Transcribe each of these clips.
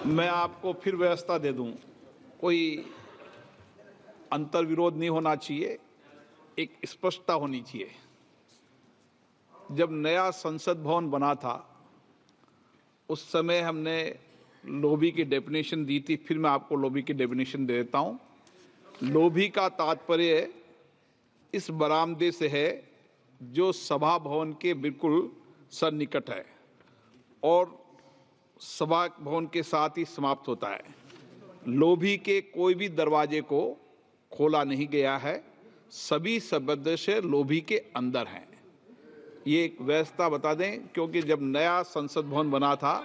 मैं आपको फिर व्यवस्था दे दूं। कोई अंतर विरोध नहीं होना चाहिए, एक स्पष्टता होनी चाहिए। जब नया संसद भवन बना था उस समय हमने लोभी की डेफिनेशन दी थी। फिर मैं आपको लोभी की डेफिनेशन दे देता हूं। लोभी का तात्पर्य इस बरामदे से है जो सभा भवन के बिल्कुल सन्निकट है और सभा भवन के साथ ही समाप्त होता है। लोभी के कोई भी दरवाजे को खोला नहीं गया है, सभी सदस्य लोभी के अंदर हैं। ये एक व्यवस्था बता दें, क्योंकि जब नया संसद भवन बना था,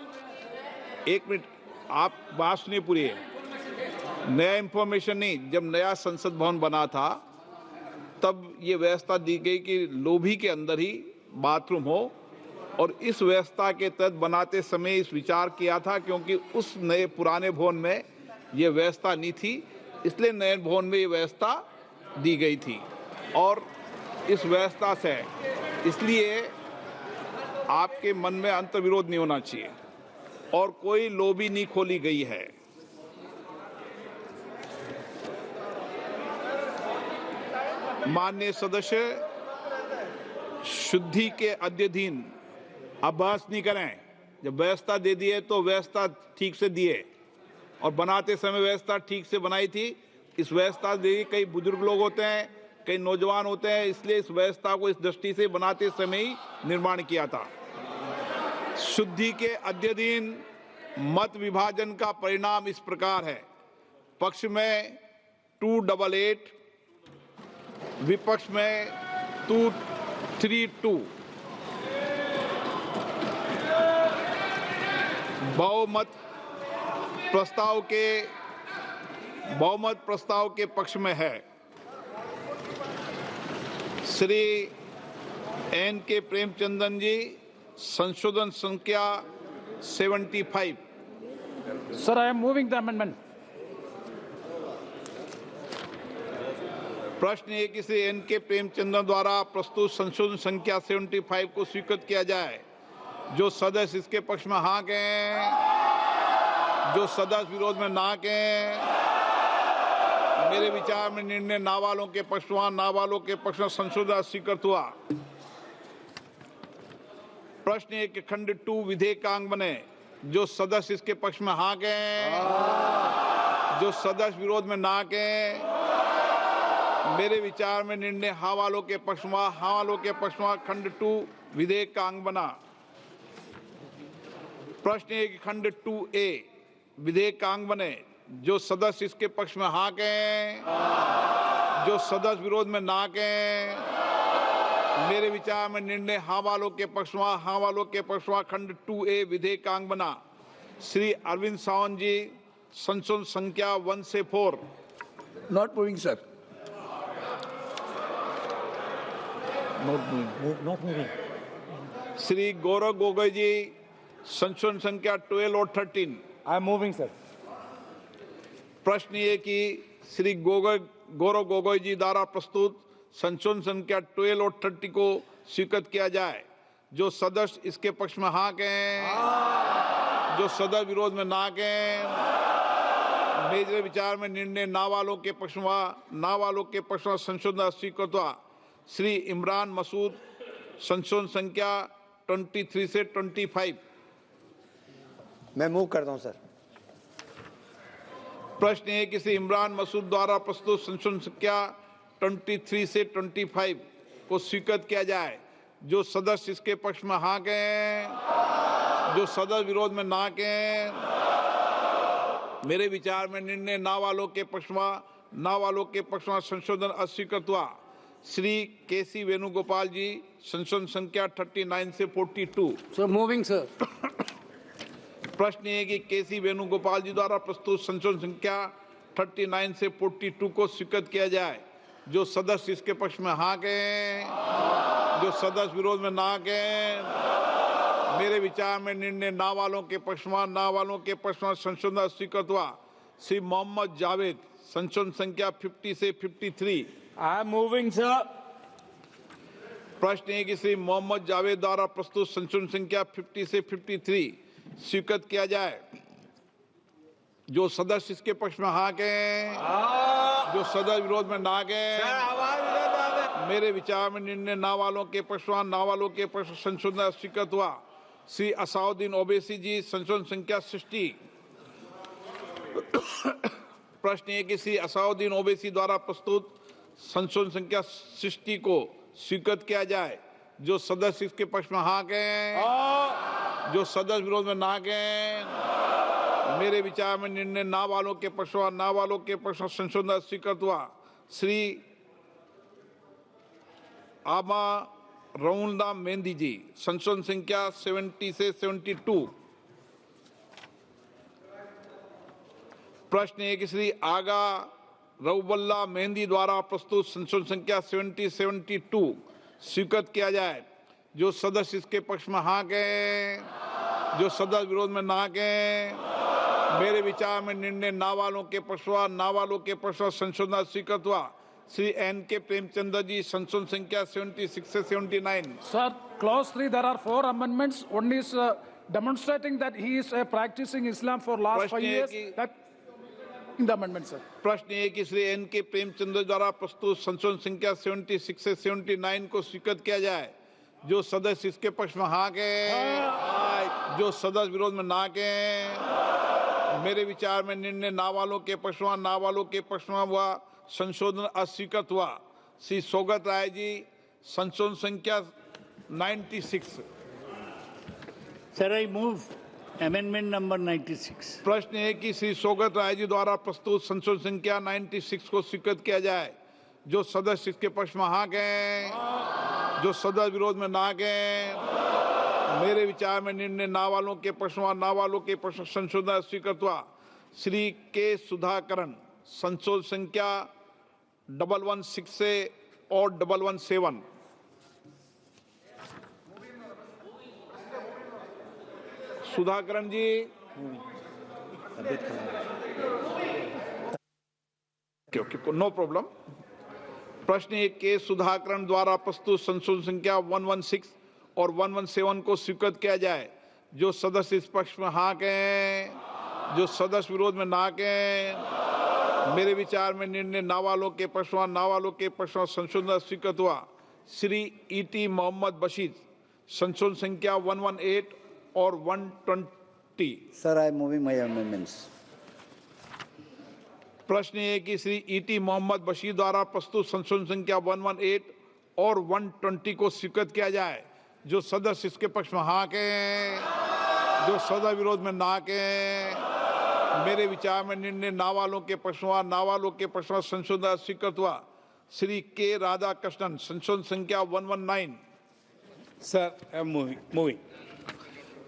एक मिनट आप बात सुनिए पूरी, नया इंफॉर्मेशन नहीं, जब नया संसद भवन बना था तब ये व्यवस्था दी गई कि लोभी के अंदर ही बाथरूम हो, और इस व्यवस्था के तहत बनाते समय इस विचार किया था, क्योंकि उस नए पुराने भवन में ये व्यवस्था नहीं थी, इसलिए नए भवन में ये व्यवस्था दी गई थी। और इस व्यवस्था से इसलिए आपके मन में अंतर्विरोध नहीं होना चाहिए और कोई लोभी नहीं खोली गई है। माननीय सदस्य, शुद्धि के अध्ययन आप बहस नहीं करें। जब व्यवस्था दे दी है तो व्यवस्था ठीक से दिए, और बनाते समय व्यवस्था ठीक से बनाई थी। इस व्यवस्था दे, कई बुजुर्ग लोग होते हैं, कई नौजवान होते हैं, इसलिए इस व्यवस्था को इस दृष्टि से बनाते समय ही निर्माण किया था। शुद्धि के अध्ययन मत विभाजन का परिणाम इस प्रकार है। पक्ष में 288, विपक्ष में 232। बहुमत प्रस्ताव के पक्ष में है श्री एन के प्रेमचंदन जी, संशोधन संख्या 75। Sir, I am moving the amendment. प्रश्न है कि श्री एन के प्रेमचंदन द्वारा प्रस्तुत संशोधन संख्या 75 को स्वीकृत किया जाए। जो सदस्य इसके पक्ष में हाँ कहें, जो सदस्य विरोध में ना कहें। मेरे विचार में निर्णय ना वालों के पक्ष में संशोधन स्वीकृत हुआ। प्रश्न है कि खंड 2 विधेयकांग बने। जो सदस्य इसके पक्ष में हाँ कहें, जो सदस्य विरोध में ना कहें। मेरे विचार में निर्णय हाँ वालों के पक्ष में खंड 2 विधेयकांग बना। प्रश्न है कि खंड 2A विधेयकांग बने। जो सदस्य इसके पक्ष में हाँ कहें, जो सदस्य विरोध में ना कहें। मेरे विचार में निर्णय हाँ वालों के पक्ष में खंड 2A विधेयकांग बना। श्री अरविंद सावंत जी, संशोधन संख्या 1 से 4। Not moving, sir. Not moving. Shri Gaurav Gogoi जी, संशोधन संख्या 12 और 13। I am moving, sir. प्रश्न ये कि श्री गौरव गोगोई जी द्वारा प्रस्तुत संशोधन संख्या 12 और 30 को स्वीकृत किया जाए। जो सदस्य इसके पक्ष में हाँ कहें, जो सदस्य विरोध में ना कहें। मेरे विचार में निर्णय ना वालों के पक्ष में संशोधन स्वीकृत हुआ। श्री इमरान मसूद, संशोधन संख्या 23 से 25। मैं मूव करता हूं सर। प्रश्न है कि श्री इमरान मसूद द्वारा प्रस्तुत संशोधन संख्या 23 से 25 को स्वीकृत किया जाए। जो सदस्य इसके पक्ष में हाँ कहें, जो सदस्य विरोध में ना कहें। मेरे विचार में निर्णय ना वालों के पक्ष में संशोधन अस्वीकृत हुआ। श्री केसी वेणुगोपाल जी, संशोधन संख्या 39 से 42। So moving, sir. प्रश्न है कि केसी वेणुगोपाल जी द्वारा प्रस्तुत संशोधन संख्या 39 से 42 को स्वीकृत किया जाए। जो सदस्य इसके पक्ष में हाँ कहें, जो सदस्य विरोध में ना कहें। मेरे विचार में निर्णय ना वालों के पक्ष में संशोधन स्वीकृत हुआ। श्री मोहम्मद जावेद, संशोधन संख्या 50 से 53। I am moving, sir. प्रश्न है कि श्री मोहम्मद जावेद द्वारा प्रस्तुत संशोधन संख्या 50 से 53 स्वीकृत किया जाए। जो सदस्य इसके पक्ष में हाँ कहें, जो सदस्य विरोध में ना कहें, मेरे विचार में निर्णय ना वालों के पक्ष में, ना वालों के पक्ष में संशोधन स्वीकृत हुआ। श्री असाउद्दीन ओवैसी जी, संशोधन संख्या 60। प्रश्न है कि श्री असाउद्दीन ओवैसी द्वारा प्रस्तुत संशोधन संख्या 60 को स्वीकृत किया जाए। जो सदस्य इसके पक्ष में हाँ कहें, जो सदस्य विरोध में ना कहें, मेरे विचार में निर्णय ना वालों के पक्ष में, ना वालों के पक्ष में संशोधन स्वीकृत हुआ। श्री आमा रउलनाम मेहंदी जी, संशोधन संख्या 70 से 72। प्रश्न है कि श्री आगा रउबल्ला मेहंदी द्वारा प्रस्तुत संशोधन संख्या 70-72 स्वीकृत किया जाए। जो सदस्य इसके पक्ष में हाँ कहें, जो सदस्य विरोध में ना कहें, मेरे विचार में निर्णय ना वालों के पक्ष में, ना वालों के पक्ष में संशोधन स्वीकृत हुआ। श्री N.K. प्रेमचंद्र जी, संशोधन संख्या 76 से 79। Sir, clause 3, there are 4 amendments. One is demonstrating that he is practicing Islam for last 5 years. That in the amendment, sir. प्रश्न है कि श्री N.K. प्रेमचंद्र द्वारा प्रस्तुत संशोधन संख्या 76 से 79 को स्वीकृत किया जाए। जो सदस्य इसके पक्ष में हाँ कहें, जो सदस्य विरोध में ना कहें, मेरे विचार में निर्णय ना वालों के पक्ष में, ना वालों के पक्ष में हुआ संशोधन अस्वीकृत हुआ। श्री सौगत राय जी, संशोधन संख्या 96। Sir, I move amendment number 96. प्रश्न है कि श्री सौगत राय जी द्वारा प्रस्तुत संशोधन संख्या 96 को स्वीकृत किया जाए। जो सदस्य इसके पक्ष में हाँ कहें, जो सदस्य विरोध में ना कहें, मेरे विचार में निर्णय ना वालों के पक्ष में, ना वालों के पक्ष में संशोधन स्वीकृत हुआ। श्री के सुधाकरण, संशोधन संख्या 116 से और 117। सुधाकरण जी, नो प्रॉब्लम। प्रश्न एक के सुधाकरण द्वारा प्रस्तुत संशोधन संख्या 116 और 117 को स्वीकृत किया जाए। जो सदस्य इस पक्ष में हाँ कहें, जो सदस्य विरोध में ना कहें, मेरे विचार में निर्णय ना वालों के पक्ष में, ना वालों के पक्ष में संशोधन स्वीकृत हुआ। श्री E.T. मोहम्मद बशीर, संशोधन संख्या 118 और 120। Sir, I am moving my amendments. प्रश्न है कि श्री E.T. मोहम्मद बशीर द्वारा प्रस्तुत संशोधन संख्या 118 और 120 को स्वीकृत किया जाए। जो सदस्य इसके पक्ष में हाँ कहें, जो सदस्य विरोध में ना कहें, मेरे विचार में निर्णय ना वालों के पक्ष में, ना वालों के पक्ष में संशोधन स्वीकृत हुआ। श्री के राधा कृष्णन, संशोधन संख्या 119। Sir, I am moving.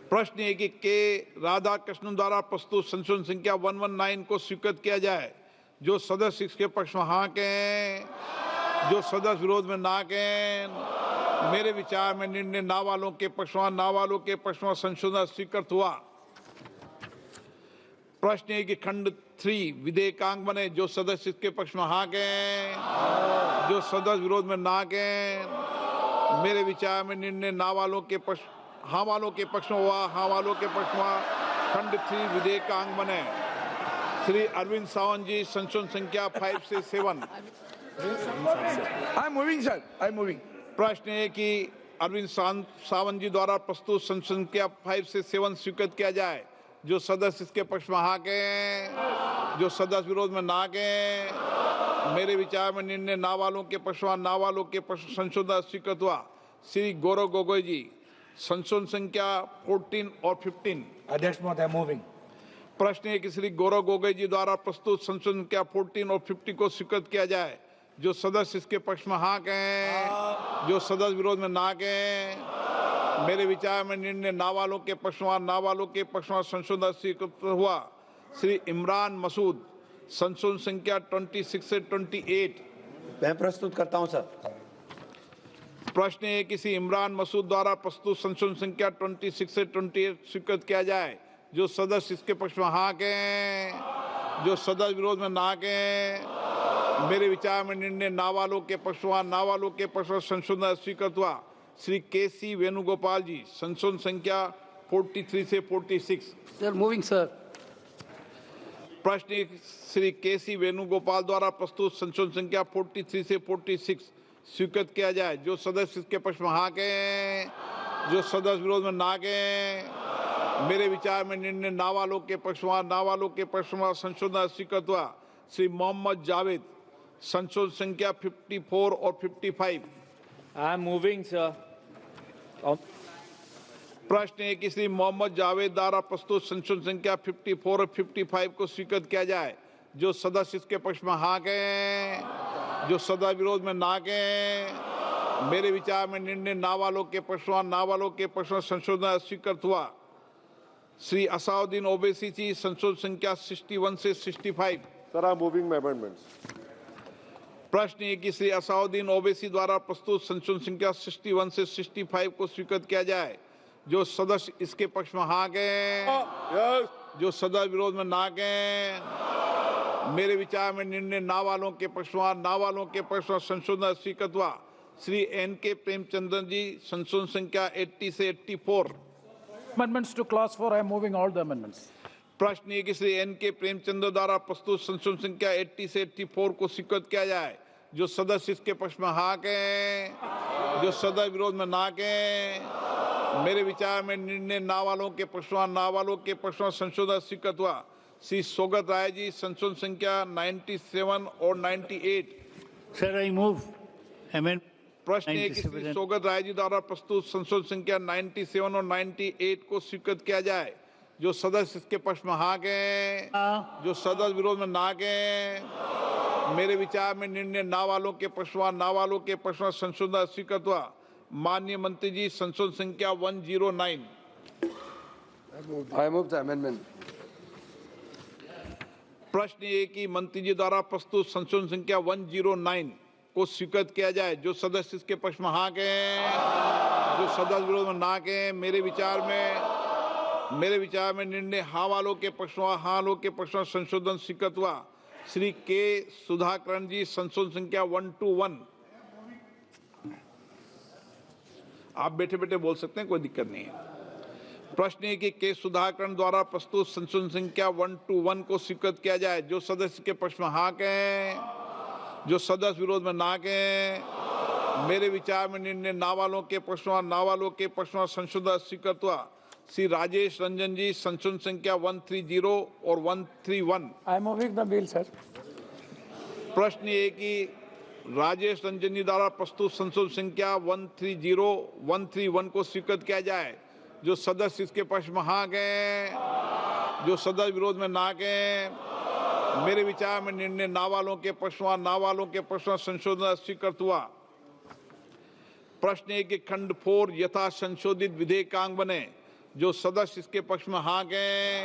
प्रश्न है कि के राधा कृष्णन द्वारा प्रस्तुत संशोधन संख्या 119 को स्वीकृत किया जाए। जो सदस्य इसके पक्ष में हाँ कहें, जो सदस्य विरोध में ना कहें, मेरे विचार में निर्णय ना वालों के पक्ष में, ना वालों के पक्ष में संशोधन स्वीकृत हुआ। प्रश्न है कि खंड 3 विधेयकांग बने। जो सदस्य इसके पक्ष में हाँ कहें, जो सदस्य विरोध में ना कहें, मेरे विचार में निर्णय ना वालों के पक्ष, हाँ वालों के पक्ष में हुआ, हाँ वालों के पक्ष में खंड 3 विधेयकांग बने। श्री अरविंद सावंत जी, संशोधन संख्या 5 से 7। I'm moving, sir. I'm moving. प्रश्न है कि अरविंद सावंत जी द्वारा प्रस्तुत संशोधन संख्या 5 से 7 स्वीकृत किया जाए। जो सदस्य इसके पक्ष में हाँ कहें, जो सदस्य विरोध में ना कहें, मेरे विचार में निर्णय ना वालों के पक्ष में, ना वालों के पक्ष में संशोधन स्वीकृत हुआ। श्री गौरव गोगोई जी, संशोधन संख्या 14 और 15। That's what I'm moving. प्रश्न है कि श्री गौरव गोगोई जी द्वारा प्रस्तुत संशोधन संख्या 14 और 50 को स्वीकृत किया जाए। जो सदस्य इसके पक्ष में हाँ कहें, जो सदस्य विरोध में ना कहें, मेरे विचार में निर्णय ना वालों के पक्ष में, ना वालों के पक्ष में संशोधन स्वीकृत हुआ। श्री इमरान मसूद, संशोधन संख्या 26 से 28। मैं प्रस्तुत करता हूं सर। प्रश्न है कि श्री इमरान मसूद द्वारा प्रस्तुत संशोधन संख्या 26 से 28 स्वीकृत किया जाए। जो सदस्य इसके पक्ष में हाँ कहें, जो सदस्य विरोध में ना कहें, मेरे विचार में निर्णय ना वालों के पक्ष में, ना वालों के पक्ष में संशोधन स्वीकृत हुआ। श्री के.सी. वेणुगोपाल जी, संशोधन संख्या 43 से 46। Sir, moving, sir. प्रश्न एक श्री केसी वेणुगोपाल द्वारा प्रस्तुत संशोधन संख्या 43 से 46 स्वीकृत किया जाए। जो सदस्य इसके पक्ष में हाँ कहें, जो सदस्य विरोध में ना कहें। मेरे विचार में निर्णय ना वालों के पक्ष में, ना वालों के पक्ष में संशोधन स्वीकृत हुआ। श्री मोहम्मद जावेद संशोधन संख्या 54 और 55। I am moving, sir. प्रश्न है कि श्री मोहम्मद जावेद द्वारा प्रस्तुत संशोधन संख्या 54 और 55 को स्वीकृत किया जाए। जो सदस्य इसके पक्ष में हाँ कहें, जो सदस्य विरोध में ना कहें। मेरे विचार में निर्णय ना वालों के पक्ष में, ना वालों के पक्ष में संशोधन स्वीकृत हुआ। श्री असाउद्दीन ओवैसी जी संशोधन संख्या 61 से 65। Sir, I'm moving my amendments. प्रश्न है कि श्री असाउद्दीन ओवैसी द्वारा प्रस्तुत संशोधन संख्या 61 से 65 को स्वीकृत किया जाए। जो सदस्य इसके पक्ष में हाँ कहें, Yes. जो सदस्य विरोध में ना कहें। मेरे विचार में निर्णय ना वालों के पक्ष में, ना वालों के पक्ष में संशोधन स्वीकृत हुआ। श्री एन.के. प्रेमचंद्रन जी संशोधन संख्या 80 से 84। Amendments to clause 4, I am moving all the amendments. प्रश्न है कि श्री एन.के. प्रेमचंद्र द्वारा प्रस्तुत संशोधन संख्या 80 से 84 को स्वीकृत किया जाए। जो सदस्य इसके पक्ष में हाँ कहें, जो सदस्य विरोध में ना कहें। मेरे विचार में निर्णय ना वालों के पक्ष में, ना वालों के पक्ष में संशोधन स्वीकृत हुआ। श्री सोगत राय जी संशोधन संख्या 97 और 98। Sir, I move amendment प्रश्न है कि श्री 97. सोगत राय जी द्वारा प्रस्तुत संशोधन संख्या 97 और 98 को स्वीकृत किया जाए। जो सदस्य इसके पक्ष में हाँ कहें, जो सदस्य विरोध में ना कहें। मेरे विचार में निर्णय ना वालों के पक्ष में, ना वालों के पक्ष में संशोधन स्वीकृत हुआ। माननीय मंत्री जी संशोधन संख्या 109। I move the amendment. प्रश्न ये कि मंत्री जी द्वारा प्रस्तुत संशोधन संख्या 109 को स्वीकृत किया जाए। जो सदस्य इसके पक्ष में हाँ कहें, जो सदस्य विरोध में ना कहें। मेरे विचार में निर्णय हाँ वालों के पक्ष में, हाँ वालों के पक्ष में संशोधन स्वीकृत हुआ। श्री के सुधाकरण जी संशोधन संख्या 121। आप बैठे बैठे बोल सकते हैं, कोई दिक्कत नहीं है। प्रश्न है कि के सुधाकरण द्वारा प्रस्तुत संशोधन संख्या 121 को स्वीकृत किया जाए। जो सदस्य के पक्ष में हाँ कहें, जो सदस्य विरोध में ना कहें। मेरे विचार में निर्णय ना वालों के पक्ष में, ना वालों के पक्ष में संशोधन स्वीकृत हुआ। श्री राजेश रंजन जी संशोधन संख्या 130 और 131। I am moving the bill, sir. प्रश्न ये कि राजेश रंजन जी द्वारा प्रस्तुत संशोधन संख्या 130, 131 को स्वीकृत किया जाए। जो सदस्य इसके पक्ष में हाँ गए, जो सदस्य विरोध में ना गए। मेरे विचार में निर्णय ना वालों के पक्ष में, ना वालों के पक्ष में संशोधन स्वीकृत हुआ। प्रश्न है कि खंड 4 यथा संशोधित विधेयकांग बने। जो सदस्य इसके पक्ष में हाँ गए,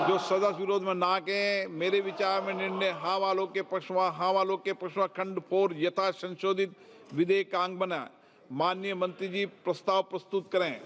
जो सदस्य विरोध में ना गए। मेरे विचार में निर्णय हाँ वालों के पक्ष में, हाँ वालों के पक्ष में खंड 4 यथा संशोधित विधेयकांग बना। माननीय मंत्री जी प्रस्ताव प्रस्तुत करें।